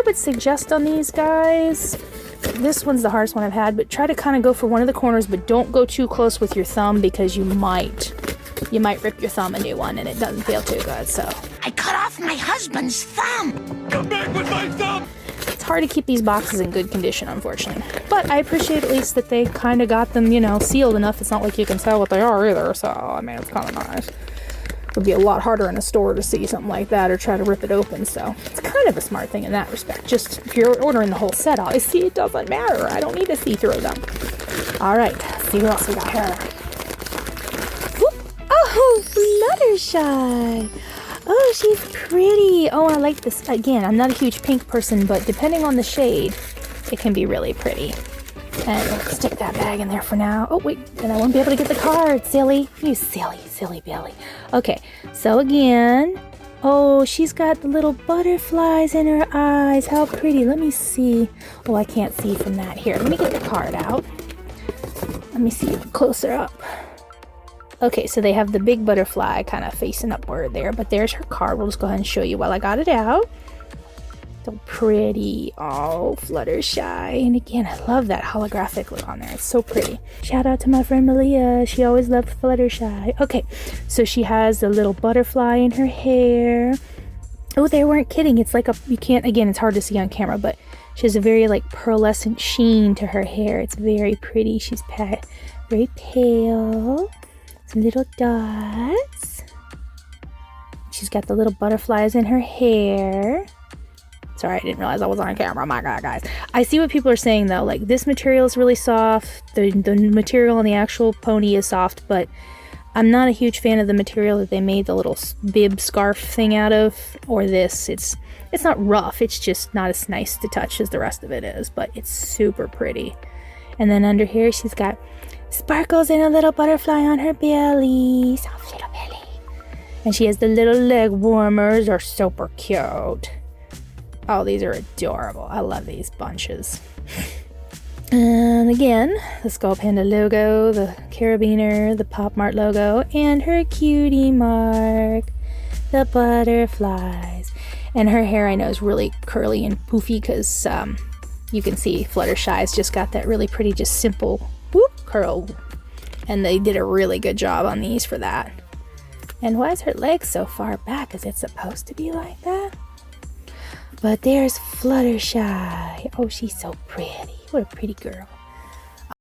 would suggest on these guys, this one's the hardest one I've had, but try to kind of go for one of the corners, but don't go too close with your thumb because you might rip your thumb a new one and it doesn't feel too good. So I cut off my husband's thumb. Come back with my thumb. It's hard to keep these boxes in good condition, unfortunately. But I appreciate at least that they kind of got them, you know, sealed enough. It's not like you can tell what they are either. So, I mean, it's kind of nice. It would be a lot harder in a store to see something like that or try to rip it open. So, it's kind of a smart thing in that respect. Just if you're ordering the whole set, obviously it doesn't matter. I don't need to see through them. Alright, let's see what else we got here. Whoop. Oh, Fluttershy. Oh, she's pretty. Oh, I like this. Again, I'm not a huge pink person, but depending on the shade, it can be really pretty. And we'll stick that bag in there for now. Oh, wait, then I won't be able to get the card, silly. You silly Billy. Okay, so again, oh, she's got the little butterflies in her eyes. How pretty. Let me see. Oh, I can't see from that. Here, let me get the card out. Let me see closer up. Okay, so they have the big butterfly kind of facing upward there, but there's her card. We'll just go ahead and show you while I got it out. So pretty. Oh, Fluttershy. And again, I love that holographic look on there. It's so pretty. Shout out to my friend Malia. She always loved Fluttershy. Okay, so she has a little butterfly in her hair. Oh, they weren't kidding. It's like you can't, again, it's hard to see on camera, but she has a very like pearlescent sheen to her hair. It's very pretty. She's very pale. Some little dots. She's got the little butterflies in her hair. Sorry, I didn't realize I was on camera. Oh my god, guys. I see what people are saying though. Like, this material is really soft. The material on the actual pony is soft, but I'm not a huge fan of the material that they made the little bib scarf thing out of. Or this. It's not rough. It's just not as nice to touch as the rest of it is. But it's super pretty. And then under here, she's got sparkles and a little butterfly on her belly. Soft little belly. And she has the little leg warmers. They're super cute. Oh, these are adorable. I love these bunches. And again, the Skull Panda logo, the Carabiner, the Pop Mart logo, and her cutie mark. The butterflies. And her hair, I know, is really curly and poofy because you can see Fluttershy's just got that really pretty, just simple whoop curl. And they did a really good job on these for that. And why is her leg so far back? Is it supposed to be like that? But there's Fluttershy. Oh, she's so pretty. What a pretty girl.